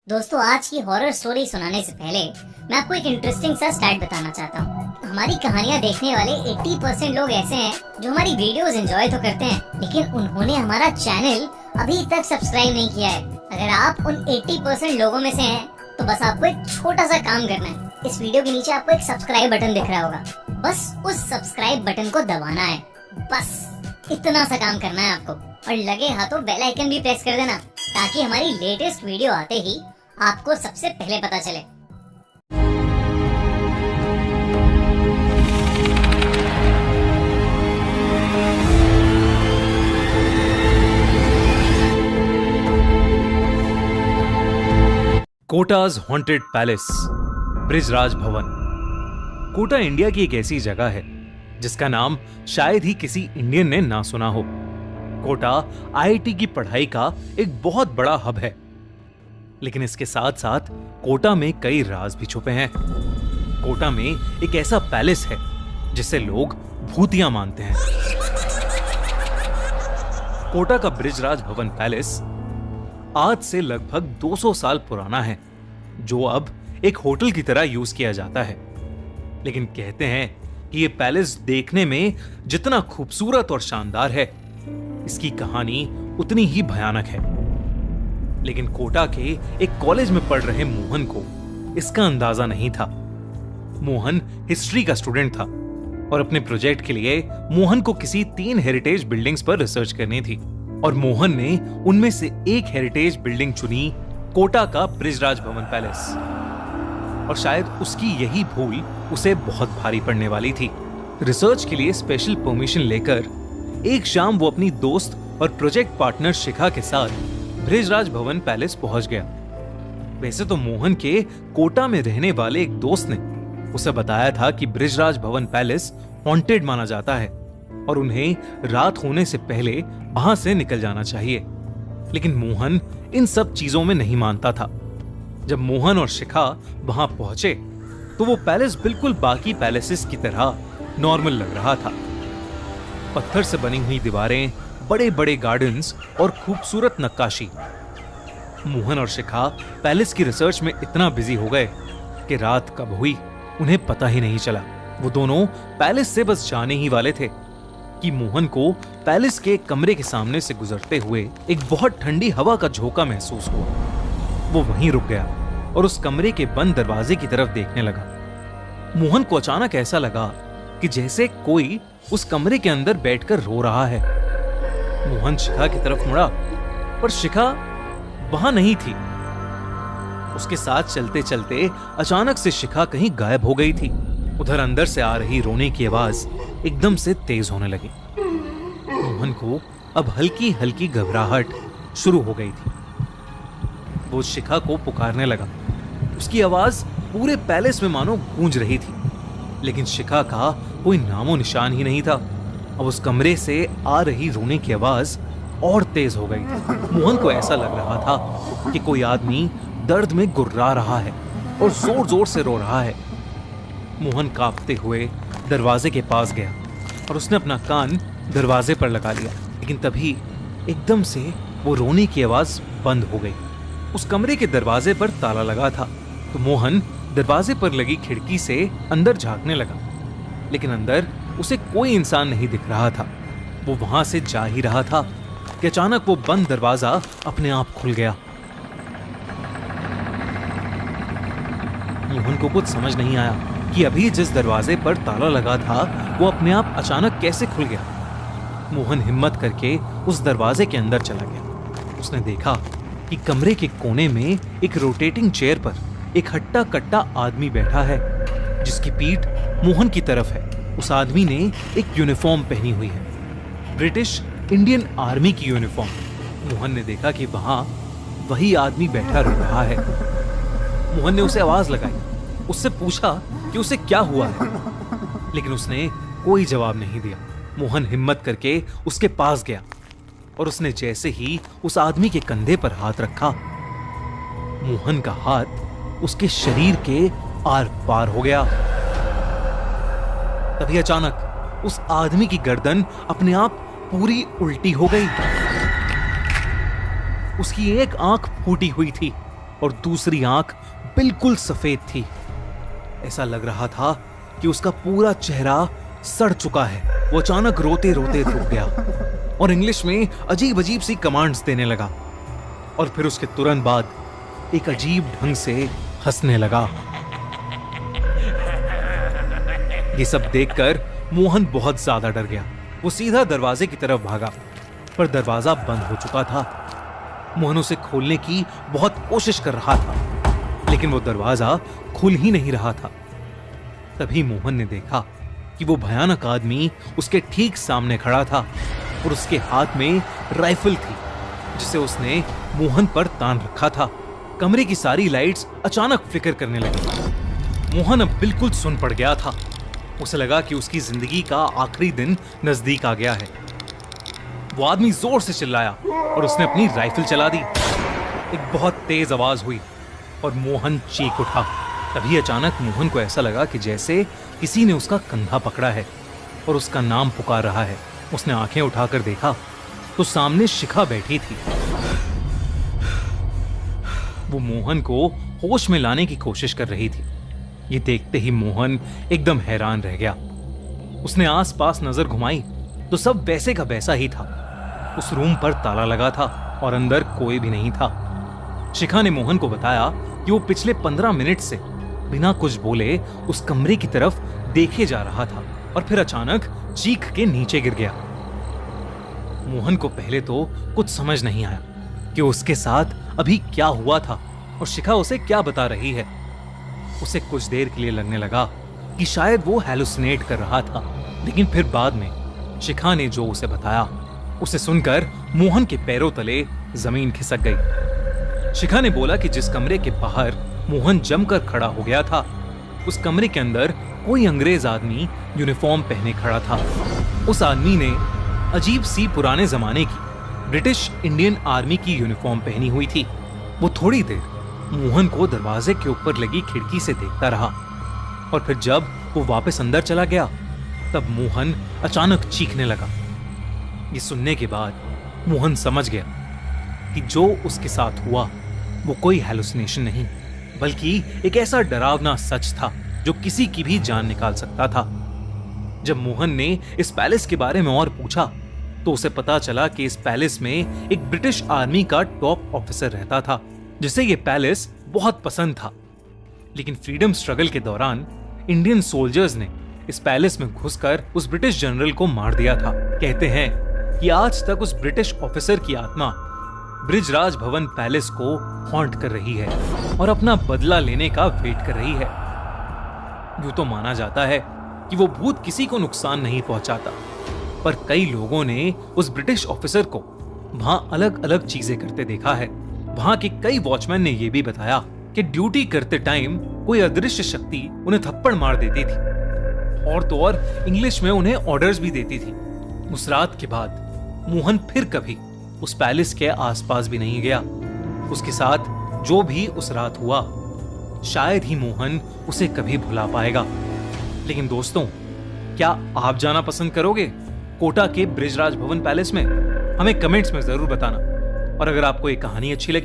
दोस्तों, आज की हॉरर स्टोरी सुनाने से पहले मैं आपको एक इंटरेस्टिंग सा स्टैट बताना चाहता हूँ। हमारी कहानियाँ देखने वाले 80% लोग ऐसे हैं जो हमारी वीडियोस एंजॉय तो करते हैं, लेकिन उन्होंने हमारा चैनल अभी तक सब्सक्राइब नहीं किया है। अगर आप उन 80% लोगों में से हैं, तो बस आपको एक छोटा सा काम करना है। इस वीडियो के नीचे आपको एक सब्सक्राइब बटन दिख रहा होगा, बस उस सब्सक्राइब बटन को दबाना है। बस इतना सा काम करना है आपको, और लगे हाथों बेल आइकन भी प्रेस कर देना, ताकि हमारी लेटेस्ट वीडियो आते ही आपको सबसे पहले पता चले। कोटाज हॉन्टेड पैलेस, ब्रिजराज भवन। कोटा इंडिया की एक ऐसी जगह है जिसका नाम शायद ही किसी इंडियन ने ना सुना हो। कोटा आईआईटी की पढ़ाई का एक बहुत बड़ा हब है, लेकिन इसके साथ साथ कोटा में कई राज भी छुपे हैं। कोटा में एक ऐसा पैलेस है जिसे लोग भूतिया मानते हैं। कोटा का ब्रिजराज भवन पैलेस आज से लगभग 200 साल पुराना है, जो अब एक होटल की तरह यूज किया जाता है। लेकिन कहते हैं कि यह पैलेस देखने में जितना खूबसूरत और शानदार है, इसकी कहानी उतनी ही भयानक है। लेकिन कोटा के एक कॉलेज में पढ़ रहे मोहन को इसका अंदाजा नहीं था। मोहन हिस्ट्री का स्टूडेंट था और अपने प्रोजेक्ट के लिए मोहन को किसी 3 हेरिटेज बिल्डिंग्स पर रिसर्च करनी थी, और मोहन ने उनमें से एक हेरिटेज बिल्डिंग चुनी, कोटा का ब्रिजराज भवन पैलेस। और शायद उसकी यही भूल उसे बहुत भारी पड़ने वाली थी। रिसर्च के लिए स्पेशल परमिशन लेकर एक शाम वो अपनी दोस्त और प्रोजेक्ट पार्टनर शिखा के साथ ब्रिजराज भवन पैलेस पहुंच गया। वैसे तो मोहन के कोटा में रहने वाले एक दोस्त ने उसे बताया था कि ब्रिजराज भवन पैलेस हॉन्टेड माना जाता है और उन्हें रात होने से पहले वहां से निकल जाना चाहिए। लेकिन मोहन इन सब चीजों में नहीं मानता था। जब मोहन और शिखा वहां पहुंचे तो वो पैलेस बिल्कुल बाकी पैलेसेस की तरह नॉर्मल लग रहा था। पत्थर से बनी हुई दीवारें, बड़े बड़े गार्डन्स और खूबसूरत नक्काशी। मोहन और शिखा पैलेस की रिसर्च में इतना बिजी हो गए कि रात कब हुई उन्हें पता ही नहीं चला। वो दोनों पैलेस से बस जाने ही वाले थे कि मोहन को पैलेस के कमरे के सामने से गुजरते हुए एक बहुत ठंडी हवा का झोंका महसूस हुआ। वो वहीं रुक गया और उस कमरे के बंद दरवाजे की तरफ देखने लगा। मोहन को अचानक ऐसा लगा कि जैसे कोई उस कमरे के अंदर बैठकर रो रहा है। मोहन शिखा की तरफ मुड़ा, पर शिखा वहां नहीं थी। उसके साथ चलते चलते अचानक से शिखा कहीं गायब हो गई थी। उधर अंदर से आ रही रोने की आवाज एकदम से तेज होने लगी। मोहन को अब हल्की हल्की घबराहट शुरू हो गई थी। वो शिखा को पुकारने लगा। उसकी आवाज पूरे पैलेस में मानो गूंज रही थी, लेकिन शिखा का कोई नामो निशान ही नहीं था। अब उस कमरे से आ रही रोने की आवाज और तेज हो गई थी। मोहन को ऐसा लग रहा था कि कोई आदमी दर्द में गुर्रा रहा है और जोर जोर से रो रहा है। मोहन कांपते हुए दरवाजे के पास गया और उसने अपना कान दरवाजे पर लगा लिया, लेकिन तभी एकदम से वो रोने की आवाज बंद हो गई। उस कमरे के दरवाजे पर ताला लगा था, तो मोहन दरवाजे पर लगी खिड़की से अंदर झांकने लगा, लेकिन अंदर उसे कोई इंसान नहीं दिख रहा था। वो वहां से जा ही रहा था कि अचानक वो बंद दरवाजा अपने आप खुल गया। मोहन को कुछ समझ नहीं आया कि अभी जिस दरवाजे पर ताला लगा था वो अपने आप अचानक कैसे खुल गया। मोहन हिम्मत करके उस दरवाजे के अंदर चला गया। उसने देखा कि कमरे के कोने में एक रोटेटिंग चेयर पर एक हट्टा कट्टा आदमी बैठा है, जिसकी पीठ मोहन की तरफ है। उस आदमी ने एक यूनिफॉर्म पहनी हुई है, ब्रिटिश इंडियन आर्मी की यूनिफॉर्म। मोहन ने देखा कि वहां वही आदमी बैठा रो रहा है। मोहन ने उसे आवाज लगाई, उससे पूछा कि उसे क्या हुआ है, लेकिन उसने कोई जवाब नहीं दिया। मोहन हिम्मत करके उसके पास गया और उसने जैसे ही उस आदमी के कंधे पर हाथ रखा, मोहन का हाथ उसके शरीर के आर पार हो गया। तभी अचानक उस आदमी की गर्दन अपने आप पूरी उल्टी हो गई। उसकी एक आंख फूटी हुई थी और दूसरी आंख बिल्कुल सफेद थी। ऐसा लग रहा था कि उसका पूरा चेहरा सड़ चुका है। वो अचानक रोते रोते रुक गया और इंग्लिश में अजीब अजीब सी कमांड्स देने लगा और फिर उसके तुरंत बाद एक अजीब ढंग से हंसने लगा। ये सब देखकर मोहन बहुत ज्यादा डर गया। वो सीधा दरवाजे की तरफ भागा, पर दरवाजा बंद हो चुका था। मोहन उसे खोलने की बहुत कोशिश कर रहा था, लेकिन वो दरवाजा खुल ही नहीं रहा था। तभी मोहन ने देखा कि वो भयानक आदमी उसके ठीक सामने खड़ा था और उसके हाथ में राइफल थी, जिसे उसने मोहन पर तान रखा था। कमरे की सारी लाइट्स अचानक फ्लिकर करने लगी। मोहन अब बिल्कुल सुन पड़ गया था। उसे लगा कि उसकी जिंदगी का आखिरी दिन नजदीक आ गया है। वो आदमी जोर से चिल्लाया और उसने अपनी राइफल चला दी। एक बहुत तेज आवाज हुई और मोहन चीख उठा। तभी अचानक मोहन को ऐसा लगा कि जैसे किसी ने उसका कंधा पकड़ा है और उसका नाम पुकार रहा है। उसने आंखें उठाकर देखा तो सामने शिखा बैठी थी। वो मोहन को होश में लाने की कोशिश कर रही थी। ये देखते ही मोहन एकदम हैरान रह गया। उसने आसपास नजर घुमाई तो सब वैसे का वैसा ही था। उस रूम पर ताला लगा था और अंदर कोई भी नहीं था। शिखा ने मोहन को बताया कि वो पिछले 15 मिनट से बिना कुछ बोले उस कमरे की तरफ देखे जा रहा था और फिर अचानक चीख के नीचे गिर गया। मोहन को पहले तो कुछ समझ नहीं आया कि उसके साथ अभी क्या हुआ था और शिखा उसे क्या बता रही है। उसे कुछ देर के लिए लगने लगा कि शायद वो हैलुसिनेट कर रहा था, लेकिन फिर बाद में शिखा ने जो उसे बताया उसे सुनकर मोहन के पैरों तले जमीन खिसक गई। शिखा ने बोला कि जिस कमरे के बाहर मोहन जमकर खड़ा हो गया था, उस कमरे के अंदर कोई अंग्रेज आदमी यूनिफॉर्म पहने खड़ा था। उस आदमी ने अजीब सी पुराने जमाने की ब्रिटिश इंडियन आर्मी की यूनिफॉर्म पहनी हुई थी। वो थोड़ी देर मोहन को दरवाजे के ऊपर लगी खिड़की से देखता रहा और फिर जब वो वापस अंदर चला गया तब मोहन अचानक चीखने लगा। ये सुनने के बाद मोहन समझ गया कि जो उसके साथ हुआ वो कोई हैलुसिनेशन नहीं, बल्कि एक ऐसा डरावना सच था जो किसी की भी जान निकाल सकता था। जब मोहन ने इस पैलेस के बारे में और पूछा तो उसे पता चला कि इस पैलेस में एक ब्रिटिश आर्मी का टॉप ऑफिसर रहता था, जिसे ये पैलेस बहुत पसंद था। लेकिन फ्रीडम स्ट्रगल के दौरान इंडियन सोल्जर्स ने इस पैलेस में घुसकर उस ब्रिटिश जनरल को मार दिया था। कहते हैं कि आज तक उस ब्रिटिश ऑफिसर की आत्मा ब्रिजराज भवन पैलेस को हॉन्ट कर रही है और अपना बदला लेने का वेट कर रही है। यूं तो माना जाता है कि वो भूत किसी को नुकसान नहीं पहुंचाता, पर कई लोगों ने उस ब्रिटिश ऑफिसर को वहां अलग अलग चीजें करते देखा है। वहां के कई वॉचमैन ने यह भी बताया कि ड्यूटी करते टाइम कोई अदृश्य शक्ति उन्हें थप्पड़ मार देती थी और तो और इंग्लिश में उन्हें ऑर्डर्स भी देती थी। उस रात के बाद मोहन फिर कभी उस पैलेस के आसपास भी नहीं गया। उसके साथ जो भी उस रात हुआ शायद ही मोहन उसे कभी भुला पाएगा। लेकिन दोस्तों, क्या आप जाना पसंद करोगे कोटा के ब्रिजराज भवन पैलेस में? हमें कमेंट्स में जरूर बताना। और अगर आपको ये कहानी अच्छी लगी